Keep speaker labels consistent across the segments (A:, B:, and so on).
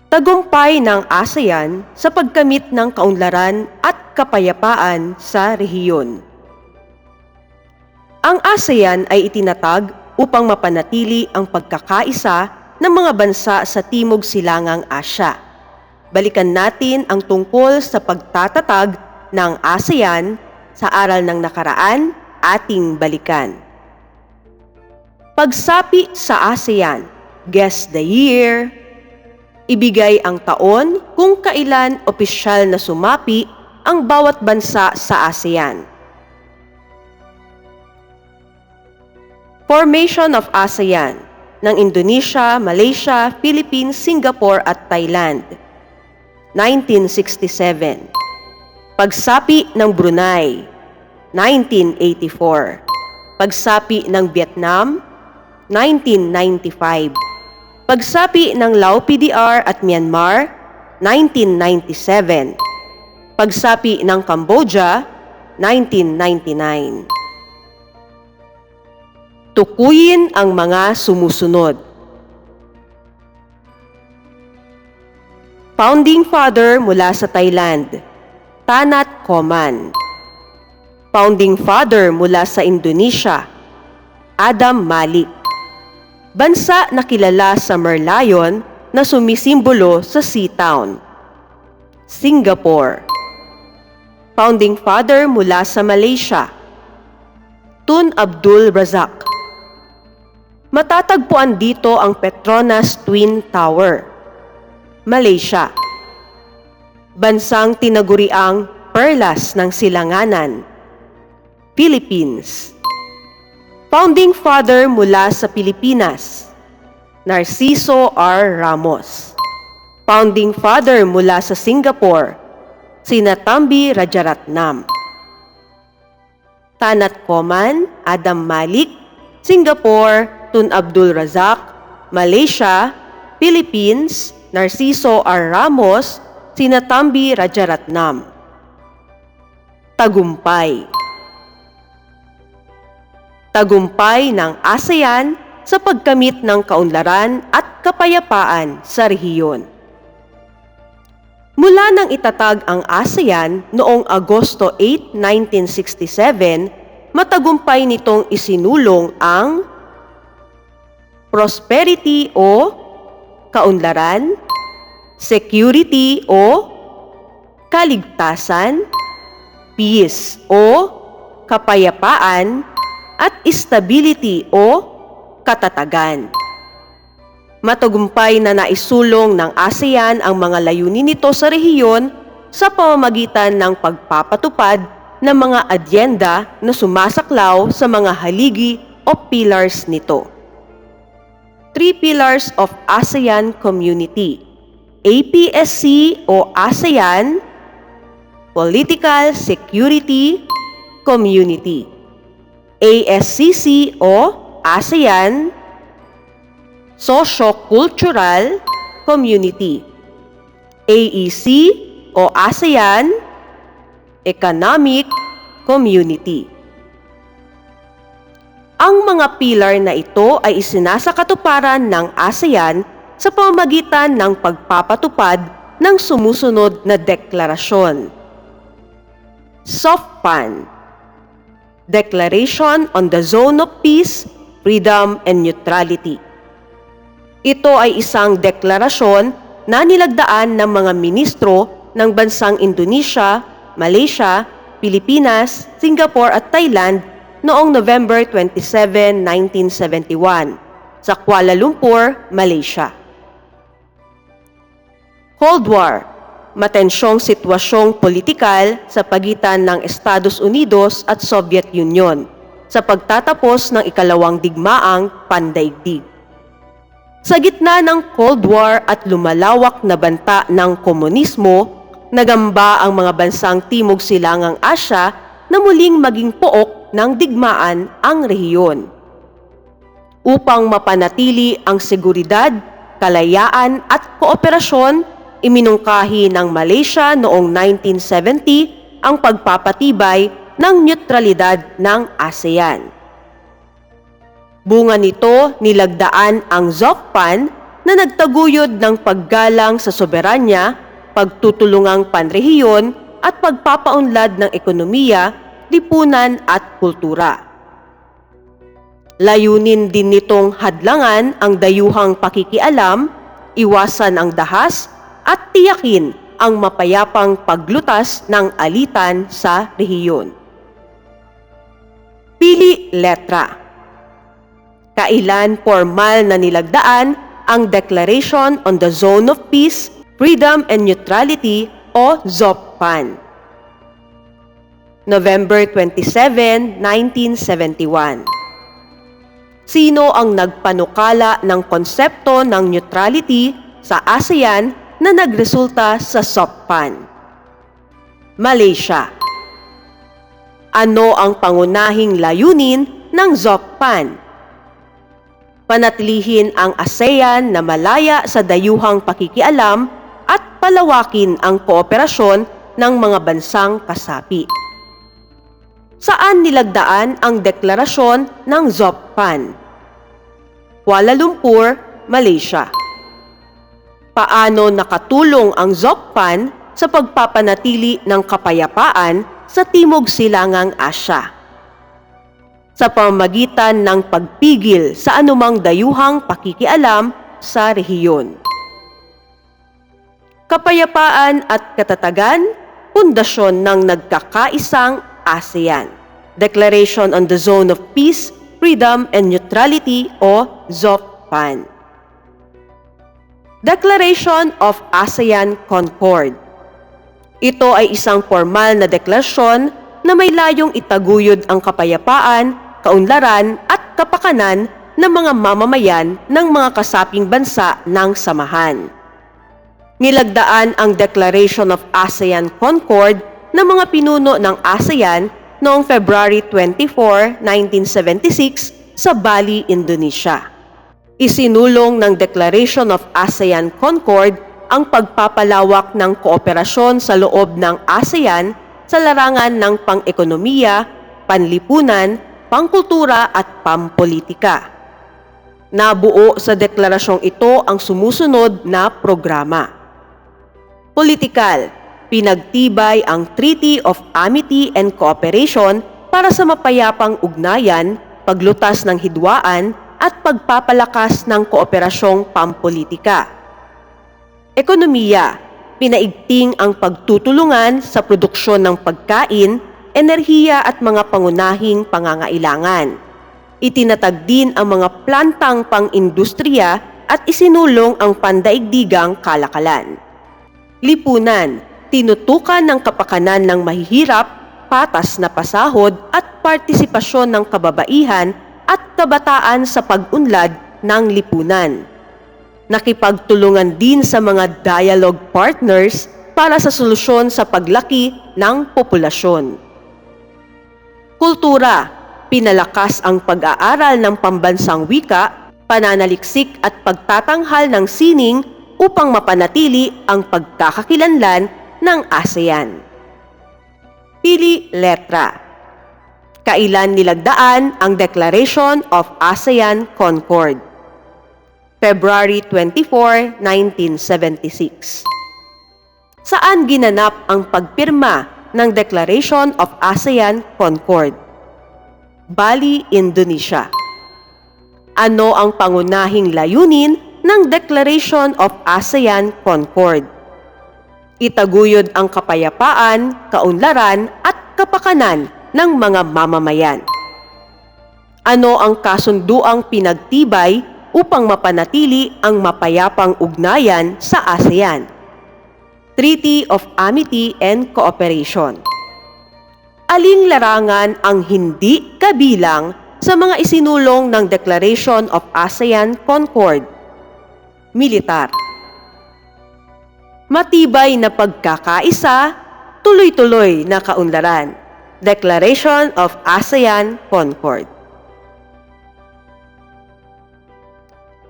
A: Tagumpay ng ASEAN sa pagkamit ng kaunlaran at kapayapaan sa rehiyon. Ang ASEAN ay itinatag upang mapanatili ang pagkakaisa ng mga bansa sa Timog Silangang Asya. Balikan natin ang tungkol sa pagtatatag ng ASEAN sa aral ng nakaraan, ating balikan. Pagsapi sa ASEAN, guess the year. Ibigay ang taon kung kailan opisyal na sumapi ang bawat bansa sa ASEAN. Formation of ASEAN ng Indonesia, Malaysia, Philippines, Singapore at Thailand. 1967. Pagsapi ng Brunei. 1984. Pagsapi ng Vietnam. 1995. Pagsapi ng Lao PDR at Myanmar, 1997. Pagsapi ng Cambodia, 1999. Tukuyin ang mga sumusunod. Founding Father mula sa Thailand, Tanat Koman. Founding Father mula sa Indonesia, Adam Malik. Bansa na kilala sa Merlion na sumisimbolo sa Sea Town, Singapore. Founding Father mula sa Malaysia, Tun Abdul Razak. Matatagpuan dito ang Petronas Twin Tower, Malaysia. Bansang tinaguriang Perlas ng Silanganan, Philippines. Founding Father mula sa Pilipinas, Narciso R. Ramos. Founding Father mula sa Singapore, Sinnathamby Rajaratnam. Tanat Koman, Adam Malik, Singapore, Tun Abdul Razak, Malaysia, Philippines, Narciso R. Ramos, Sinnathamby Rajaratnam. Tagumpay. Tagumpay ng ASEAN sa pagkamit ng kaunlaran at kapayapaan sa rehiyon. Mula nang itatag ang ASEAN noong Agosto 8, 1967, matagumpay nitong isinulong ang prosperity o kaunlaran, security o kaligtasan, peace o kapayapaan, at stability o katatagan. Matagumpay na naisulong ng ASEAN ang mga layunin nito sa rehiyon sa pamamagitan ng pagpapatupad ng mga adyenda na sumasaklaw sa mga haligi o pillars nito. 3 Pillars of ASEAN Community, APSC o ASEAN, Political Security Community, ASCC o ASEAN, Socio-Cultural Community, AEC o ASEAN, Economic Community. Ang mga pilar na ito ay isinasakatuparan ng ASEAN sa pamamagitan ng pagpapatupad ng sumusunod na deklarasyon. SOFPAN, Declaration on the Zone of Peace, Freedom and Neutrality. Ito ay isang deklarasyon na nilagdaan ng mga ministro ng bansang Indonesia, Malaysia, Pilipinas, Singapore at Thailand noong November 27, 1971 sa Kuala Lumpur, Malaysia. Cold War, matensyong sitwasyong politikal sa pagitan ng Estados Unidos at Soviet Union sa pagtatapos ng ikalawang digmaang pandaigdig. Sa gitna ng Cold War at lumalawak na banta ng komunismo, nagamba ang mga bansang Timog Silangang Asya na muling maging pook ng digmaan ang rehiyon. Upang mapanatili ang seguridad, kalayaan at kooperasyon, iminungkahi ng Malaysia noong 1970 ang pagpapatibay ng neutralidad ng ASEAN. Bunga nito, nilagdaan ang ZOFPAN na nagtaguyod ng paggalang sa soberanya, pagtutulungang panrehiyon at pagpapaunlad ng ekonomiya, lipunan at kultura. Layunin din nitong hadlangan ang dayuhang pakikialam, iwasan ang dahas at tiyakin ang mapayapang paglutas ng alitan sa rehiyon. Pili letra. Kailan formal na nilagdaan ang Declaration on the Zone of Peace, Freedom and Neutrality o ZOPPAN? November 27, 1971. Sino ang nagpanukala ng konsepto ng neutrality sa ASEAN na nagresulta sa ZOPPAN? Malaysia. Ano ang pangunahing layunin ng ZOPPAN? Panatilihin ang ASEAN na malaya sa dayuhang pakikialam at palawakin ang kooperasyon ng mga bansang kasapi. Saan nilagdaan ang deklarasyon ng ZOPPAN? Kuala Lumpur, Malaysia. Paano nakatulong ang ZOPPAN sa pagpapanatili ng kapayapaan sa Timog Silangang Asya? Sa pamamagitan ng pagpigil sa anumang dayuhang pakikialam sa rehiyon. Kapayapaan at katatagan, pundasyon ng nagkakaisang ASEAN. Declaration on the Zone of Peace, Freedom and Neutrality o ZOPPAN. Declaration of ASEAN Concord. Ito ay isang formal na deklarasyon na may layong itaguyod ang kapayapaan, kaunlaran at kapakanan ng mga mamamayan ng mga kasaping bansa ng samahan. Nilagdaan ang Declaration of ASEAN Concord ng mga pinuno ng ASEAN noong February 24, 1976 sa Bali, Indonesia. Isinulong ng Declaration of ASEAN Concord ang pagpapalawak ng kooperasyon sa loob ng ASEAN sa larangan ng pang-ekonomiya, panlipunan, pangkultura at pampolitika. Nabuo sa deklarasyong ito ang sumusunod na programa. Politikal, pinagtibay ang Treaty of Amity and Cooperation para sa mapayapang ugnayan, paglutas ng hidwaan at pagpapalakas ng kooperasyong pampolitika. Ekonomiya, pinaigting ang pagtutulungan sa produksyon ng pagkain, enerhiya at mga pangunahing pangangailangan. Itinatag din ang mga plantang pang-industriya at isinulong ang pandaigdigang kalakalan. Lipunan, tinutukan ng kapakanan ng mahihirap, patas na pasahod at partisipasyon ng kababaihan at kabataan sa pag-unlad ng lipunan. Nakipagtulungan din sa mga dialogue partners para sa solusyon sa paglaki ng populasyon. Kultura, pinalakas ang pag-aaral ng pambansang wika, pananaliksik at pagtatanghal ng sining upang mapanatili ang pagkakakilanlan ng ASEAN. Pili letra. Kailan nilagdaan ang Declaration of ASEAN Concord? February 24, 1976. Saan ginanap ang pagpirma ng Declaration of ASEAN Concord? Bali, Indonesia. Ano ang pangunahing layunin ng Declaration of ASEAN Concord? Itaguyod ang kapayapaan, kaunlaran at kapakanan ng mga mamamayan. Ano ang kasunduang pinagtibay upang mapanatili ang mapayapang ugnayan sa ASEAN? Treaty of Amity and Cooperation. Aling larangan ang hindi kabilang sa mga isinulong ng Declaration of ASEAN Concord? Militar. Matibay na pagkakaisa, tuloy-tuloy na kaunlaran. Declaration of ASEAN Concord.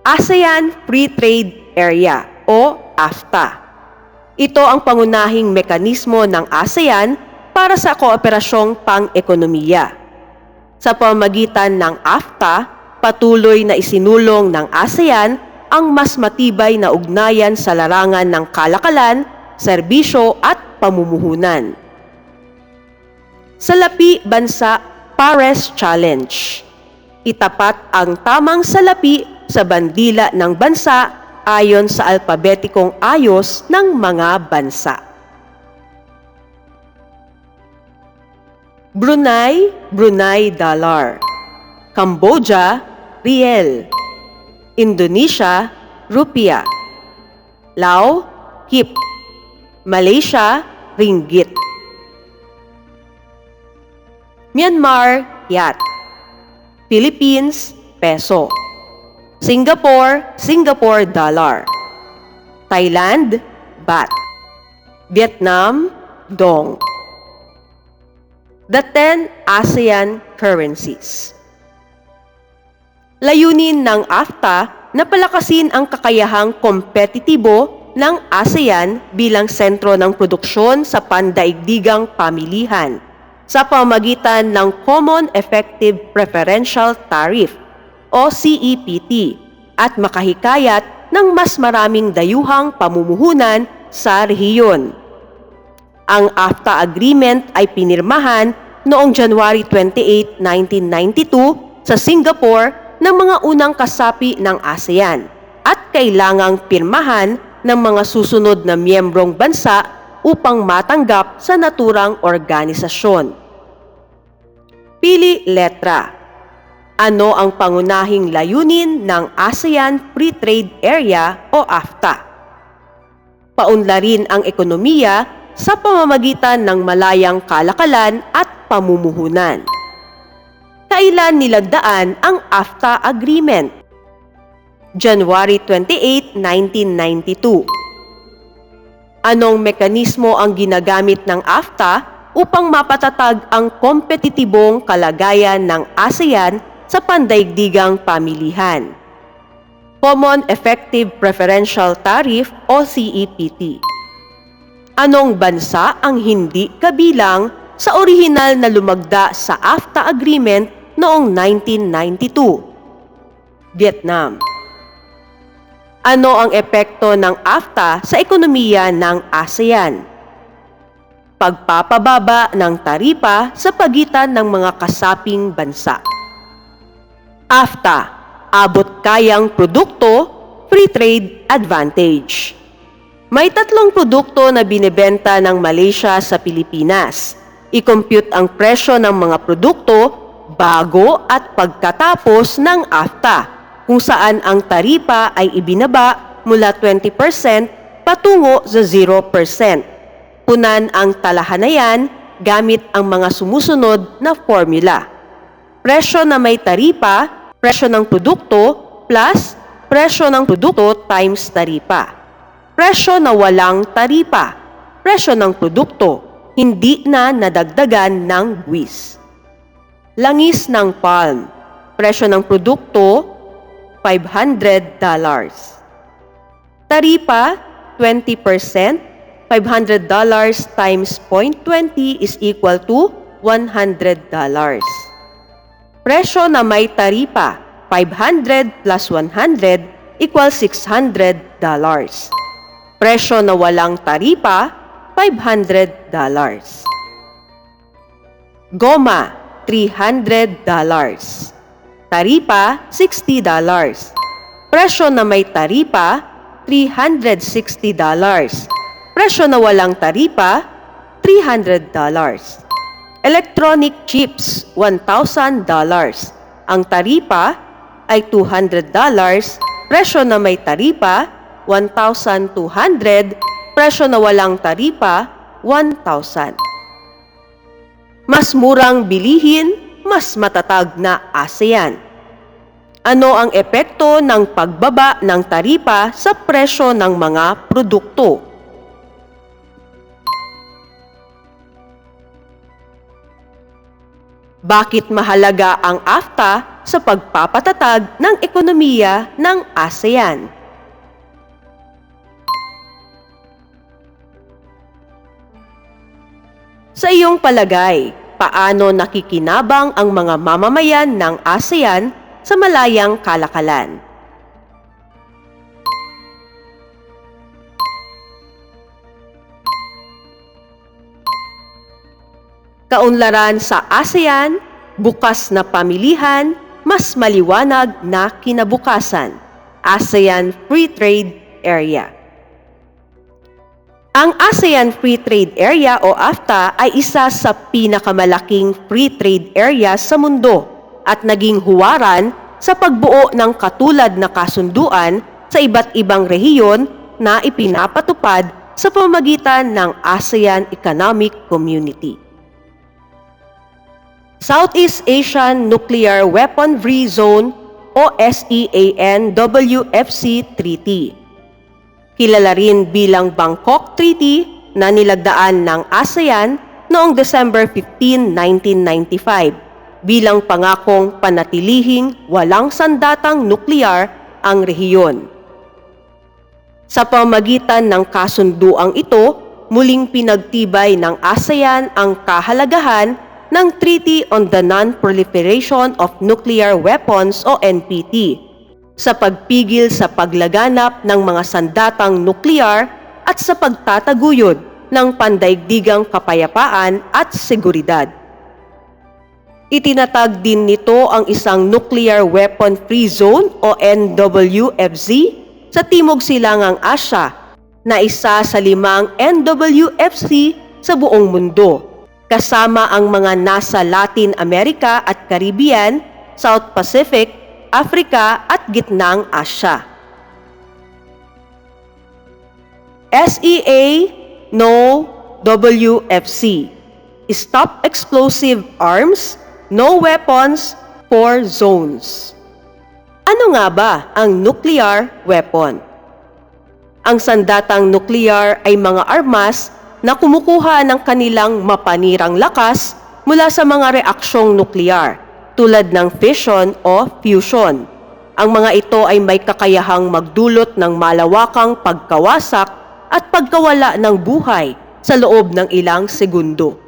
A: ASEAN Free Trade Area o AFTA. Ito ang pangunahing mekanismo ng ASEAN para sa kooperasyong pang-ekonomiya. Sa pamamagitan ng AFTA, patuloy na isinulong ng ASEAN ang mas matibay na ugnayan sa larangan ng kalakalan, serbisyo at pamumuhunan. Salapi Bansa Pares Challenge. Itapat ang tamang salapi sa bandila ng bansa ayon sa alpabetikong ayos ng mga bansa. Brunei, Brunei Dollar. Cambodia, Riel. Indonesia, Rupiah. Laos, Kip. Malaysia, Ringgit. Myanmar, Kyat. Philippines, Peso. Singapore, Singapore Dollar. Thailand, Baht. Vietnam, Dong. The 10 ASEAN currencies. Layunin ng AFTA na palakasin ang kakayahang kompetitibo ng ASEAN bilang sentro ng produksyon sa pandaigdigang pamilihan sa pamamagitan ng Common Effective Preferential Tariff o CEPT at makahikayat ng mas maraming dayuhang pamumuhunan sa rehiyon. Ang AFTA Agreement ay pinirmahan noong January 28, 1992 sa Singapore ng mga unang kasapi ng ASEAN at kailangang pirmahan ng mga susunod na miyembrong bansa upang matanggap sa naturang organisasyon. Pili letra. Ano ang pangunahing layunin ng ASEAN Free Trade Area o AFTA? Paunlarin ang ekonomiya sa pamamagitan ng malayang kalakalan at pamumuhunan. Kailan nilagdaan ang AFTA Agreement? January 28, 1992. Anong mekanismo ang ginagamit ng AFTA upang mapatatag ang kompetitibong kalagayan ng ASEAN sa pandaigdigang pamilihan? Common Effective Preferential Tariff o CEPT. Anong bansa ang hindi kabilang sa orihinal na lumagda sa AFTA Agreement noong 1992? Vietnam. Ano ang epekto ng AFTA sa ekonomiya ng ASEAN? Pagpapababa ng taripa sa pagitan ng mga kasaping bansa. AFTA, abot kayang produkto, free trade advantage. May 3 produkto na binebenta ng Malaysia sa Pilipinas. I-compute ang presyo ng mga produkto bago at pagkatapos ng AFTA, kung saan ang taripa ay ibinaba mula 20% patungo sa 0%. Punan ang talahanayan gamit ang mga sumusunod na formula. Presyo na may taripa, presyo ng produkto, plus presyo ng produkto times taripa. Presyo na walang taripa, presyo ng produkto, hindi na nadagdagan ng buwis. Langis ng palm, presyo ng produkto, $500. Taripa, 20%, $500 times 0.20 is equal to $100. Presyo na may taripa, 500 plus 100 equals $600. Presyo na walang taripa, $500. Goma, $300. Taripa, $60. Presyo na may taripa, $360. Presyo na walang taripa, $300. Electronic chips, $1,000. Ang taripa ay $200. Presyo na may taripa, $1,200. Presyo na walang taripa, $1,000. Mas murang bilihin, mas matatag na ASEAN. Ano ang epekto ng pagbaba ng taripa sa presyo ng mga produkto? Bakit mahalaga ang AFTA sa pagpapatatag ng ekonomiya ng ASEAN? Sa iyong palagay, paano nakikinabang ang mga mamamayan ng ASEAN sa malayang kalakalan? Kaunlaran sa ASEAN, bukas na pamilihan, mas maliwanag na kinabukasan. ASEAN Free Trade Area. Ang ASEAN Free Trade Area o AFTA ay isa sa pinakamalaking free trade area sa mundo at naging huwaran sa pagbuo ng katulad na kasunduan sa iba't ibang rehiyon na ipinapatupad sa pamamagitan ng ASEAN Economic Community. Southeast Asian Nuclear Weapon Free Zone o SEAN-WFC Treaty. Kilala rin bilang Bangkok Treaty na nilagdaan ng ASEAN noong December 15, 1995 bilang pangakong panatilihing walang sandatang nuklear ang rehiyon. Sa pamamagitan ng kasunduang ito, muling pinagtibay ng ASEAN ang kahalagahan ng Treaty on the Non-Proliferation of Nuclear Weapons o NPT sa pagpigil sa paglaganap ng mga sandatang nuklear at sa pagtataguyod ng pandaigdigang kapayapaan at seguridad. Itinatag din nito ang isang Nuclear Weapon Free Zone o NWFZ sa Timog Silangang Asya na isa sa 5 NWFC sa buong mundo, kasama ang mga nasa Latin America at Caribbean, South Pacific, Africa at Gitnang Asya. SEA-NO WFC Stop Explosive Arms, No Weapons, 4 Zones. Ano nga ba ang nuclear weapon? Ang sandatang nuclear ay mga armas na kumukuha ng kanilang mapanirang lakas mula sa mga reaksyong nuklear, tulad ng fission o fusion. Ang mga ito ay may kakayahang magdulot ng malawakang pagkawasak at pagkawala ng buhay sa loob ng ilang segundo.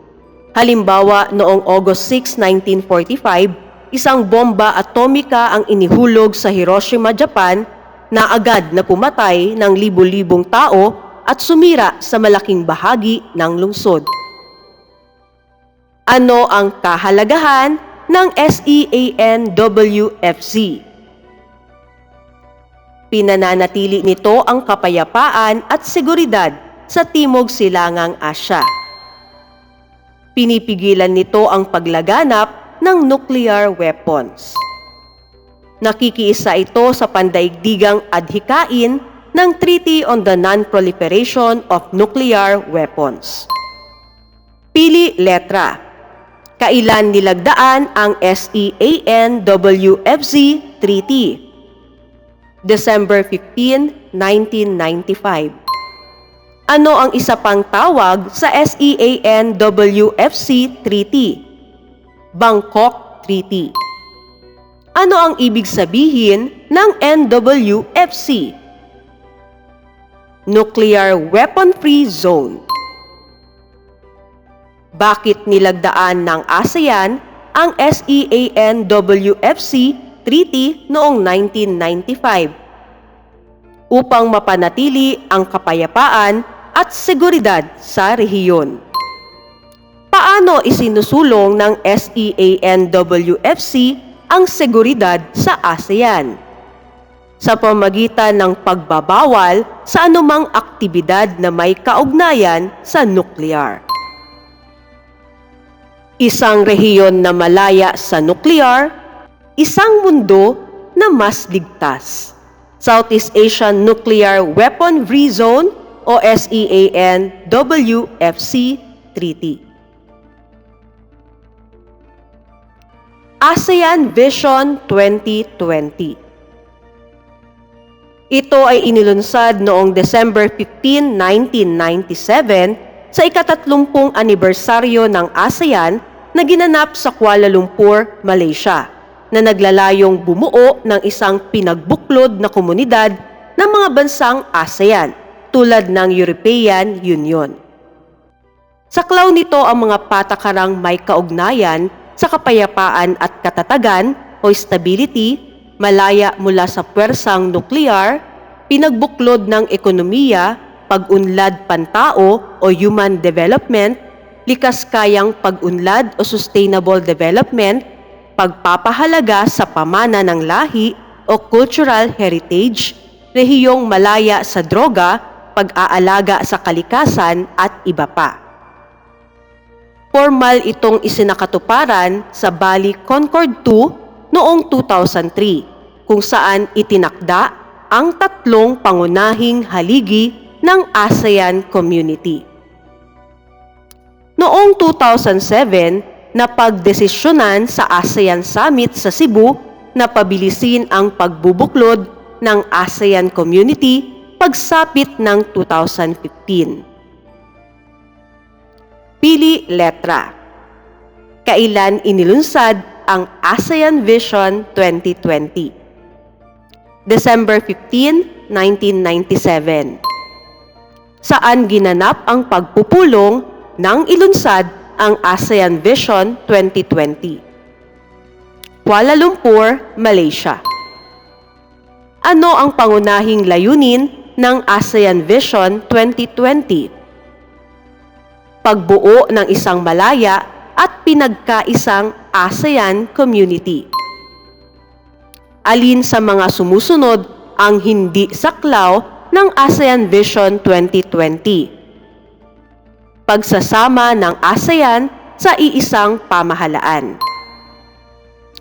A: Halimbawa, noong August 6, 1945, isang bomba atomika ang inihulog sa Hiroshima, Japan na agad na pumatay ng libu-libong tao at sumira sa malaking bahagi ng lungsod. Ano ang kahalagahan ng SEAN-WFZ? Pinananatili nito ang kapayapaan at seguridad sa Timog Silangang Asya. Pinipigilan nito ang paglaganap ng nuclear weapons. Nakikiisa ito sa pandaigdigang adhikain ng Treaty on the Non-Proliferation of Nuclear Weapons. Pili letra. Kailan nilagdaan ang SEAN-WFZ Treaty? December 15, 1995. Ano ang isa pang tawag sa SEAN-WFC Treaty? Bangkok Treaty. Ano ang ibig sabihin ng NWFC? Nuclear Weapon Free Zone. Bakit nilagdaan ng ASEAN ang SEAN-WFC Treaty noong 1995? Upang mapanatili ang kapayapaan at seguridad sa rehiyon. Paano isinusulong ng SEAN-WFC ang seguridad sa ASEAN? Sa pamamagitan ng pagbabawal sa anumang aktibidad na may kaugnayan sa nuklear. Isang rehiyon na malaya sa nuklear, isang mundo na mas ligtas. Southeast Asian Nuclear Weapon Free Zone o SEAN-WFC Treaty. ASEAN Vision 2020. Ito ay inilunsad noong December 15, 1997 sa ika-30 anibersaryo ng ASEAN na ginanap sa Kuala Lumpur, Malaysia, na naglalayong bumuo ng isang pinagbuklod na komunidad ng mga bansang ASEAN tulad ng European Union. Saklaw nito ang mga patakarang may kaugnayan sa kapayapaan at katatagan o stability, malaya mula sa puwersang nuklear, pinagbuklod ng ekonomiya, pag-unlad pantao o human development, likas kayang pag-unlad o sustainable development, pagpapahalaga sa pamana ng lahi o cultural heritage, rehiyong malaya sa droga, pag-aalaga sa kalikasan at iba pa. Formal itong isinakatuparan sa Bali Concord II noong 2003, kung saan itinakda ang tatlong pangunahing haligi ng ASEAN Community. Noong 2007, napagdesisyonan sa ASEAN Summit sa Cebu na pabilisin ang pagbubuklod ng ASEAN Community pagsapit ng 2015. Pili letra. Kailan inilunsad ang ASEAN Vision 2020? December 15, 1997. Saan ginanap ang pagpupulong nang ilunsad ang ASEAN Vision 2020? Kuala Lumpur, Malaysia. Ano ang pangunahing layunin ng ASEAN Vision 2020? Pagbuo ng isang malaya at pinagkaisang ASEAN Community. Alin sa mga sumusunod ang hindi saklaw ng ASEAN Vision 2020? Pagsasama ng ASEAN sa iisang pamahalaan.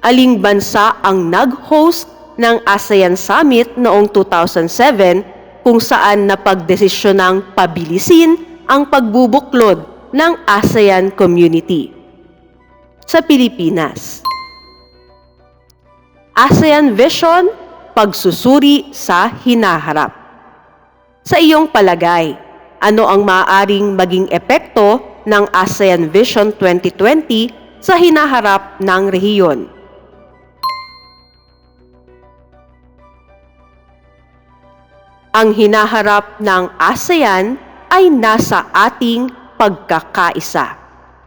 A: Aling bansa ang nag-host ng ASEAN Summit noong 2007 kung saan napagdesisyonang pabilisin ang pagbubuklod ng ASEAN Community? Sa Pilipinas. ASEAN Vision, pagsusuri sa hinaharap. Sa iyong palagay, ano ang maaaring maging epekto ng ASEAN Vision 2020 sa hinaharap ng rehiyon? Ang hinaharap ng ASEAN ay nasa ating pagkakaisa.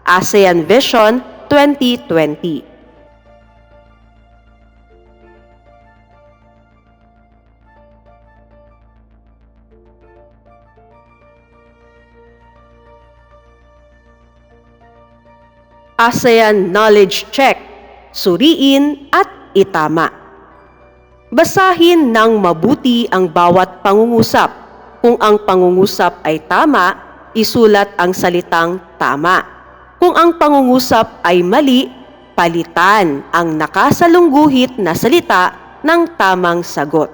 A: ASEAN Vision 2020. ASEAN Knowledge Check, suriin at itama. Basahin ng mabuti ang bawat pangungusap. Kung ang pangungusap ay tama, isulat ang salitang tama. Kung ang pangungusap ay mali, palitan ang nakasalungguhit na salita ng tamang sagot.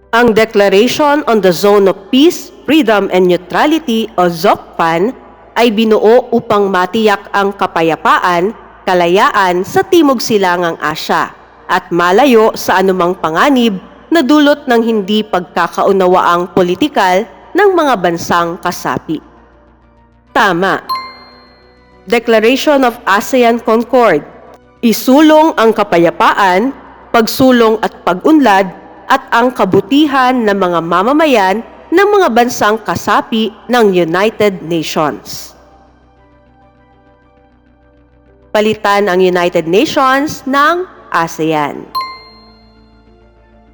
A: Ang Declaration on the Zone of Peace, Freedom and Neutrality o ZOCFAN ay binuo upang matiyak ang kapayapaan, kalayaan sa Timog Silangang Asya at malayo sa anumang panganib na dulot ng hindi pagkakaunawaang politikal ng mga bansang kasapi. Tama. Declaration of ASEAN Concord. Isulong ang kapayapaan, pagsulong at pag-unlad at ang kabutihan ng mga mamamayan ng mga bansang kasapi ng United Nations. Palitan ang United Nations ng ASEAN.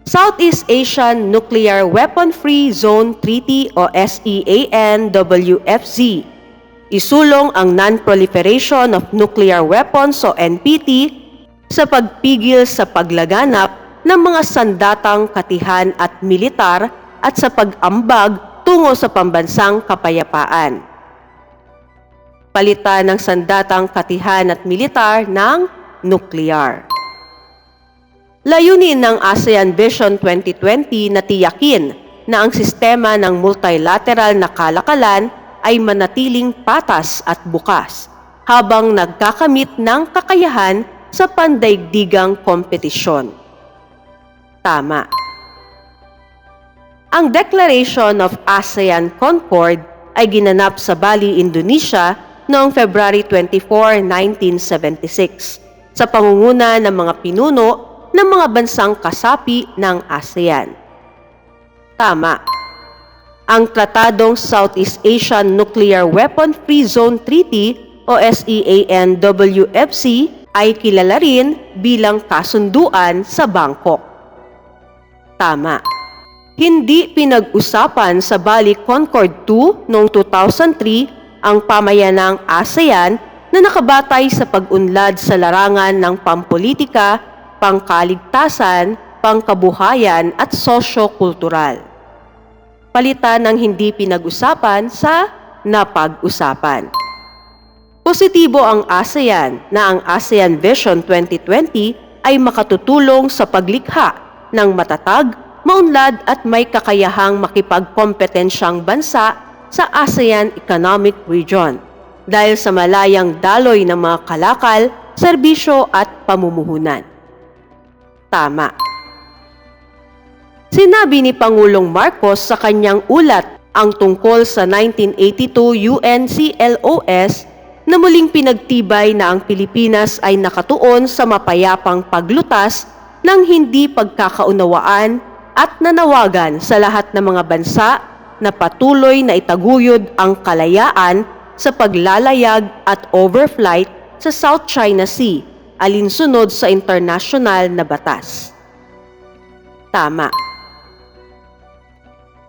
A: Southeast Asian Nuclear Weapon-Free Zone Treaty o SEAN-WFZ. Isulong ang Non-Proliferation of Nuclear Weapons o NPT sa pagpigil sa paglaganap ng mga sandatang katihan at militar at sa pag-ambag tungo sa pambansang kapayapaan. Palitan ng sandatang katihan at militar ng nuklear. Layunin ng ASEAN Vision 2020 na tiyakin na ang sistema ng multilateral na kalakalan ay manatiling patas at bukas habang nagkakamit ng kakayahan sa pandaigdigang kompetisyon. Tama. Ang Declaration of ASEAN Concord ay ginanap sa Bali, Indonesia noong February 24, 1976 sa pangunguna ng mga pinuno ng mga bansang kasapi ng ASEAN. Tama. Ang Tratadong Southeast Asian Nuclear Weapon-Free Zone Treaty o SEAN-WFZ ay kilala rin bilang kasunduan sa Bangkok. Tama. Hindi pinag-usapan sa Bali Concord II noong 2003 ang pamayanang ASEAN na nakabatay sa pag-unlad sa larangan ng pampolitika, pangkaligtasan, pangkabuhayan at sosyo-kultural. Palitan ng hindi pinag-usapan sa napag-usapan. Positibo ang ASEAN na ang ASEAN Vision 2020 ay makatutulong sa paglikha ng matatag, maunlad at may kakayahang makipagkompetensyang bansa sa ASEAN Economic Region dahil sa malayang daloy ng mga kalakal, serbisyo at pamumuhunan. Tama. Sinabi ni Pangulong Marcos sa kanyang ulat ang tungkol sa 1982 UNCLOS na muling pinagtibay na ang Pilipinas ay nakatuon sa mapayapang paglutas ng hindi pagkakaunawaan at nanawagan sa lahat ng mga bansa na patuloy na itaguyod ang kalayaan sa paglalayag at overflight sa South China Sea alinsunod sa internasyonal na batas. Tama.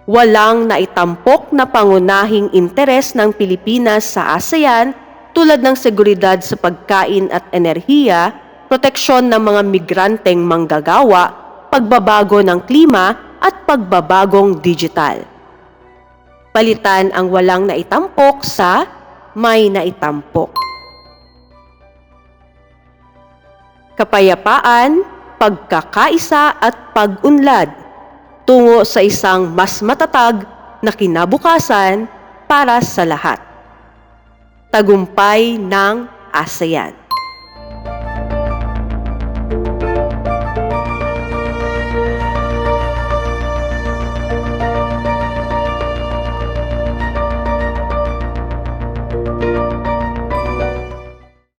A: Walang naitampok na pangunahing interes ng Pilipinas sa ASEAN tulad ng seguridad sa pagkain at enerhiya, proteksyon ng mga migranteng manggagawa, pagbabago ng klima at pagbabagong digital. Palitan ang walang naitampok sa may naitampok. Kapayapaan, pagkakaisa at pag-unlad tungo sa isang mas matatag na kinabukasan para sa lahat. Tagumpay ng ASEAN.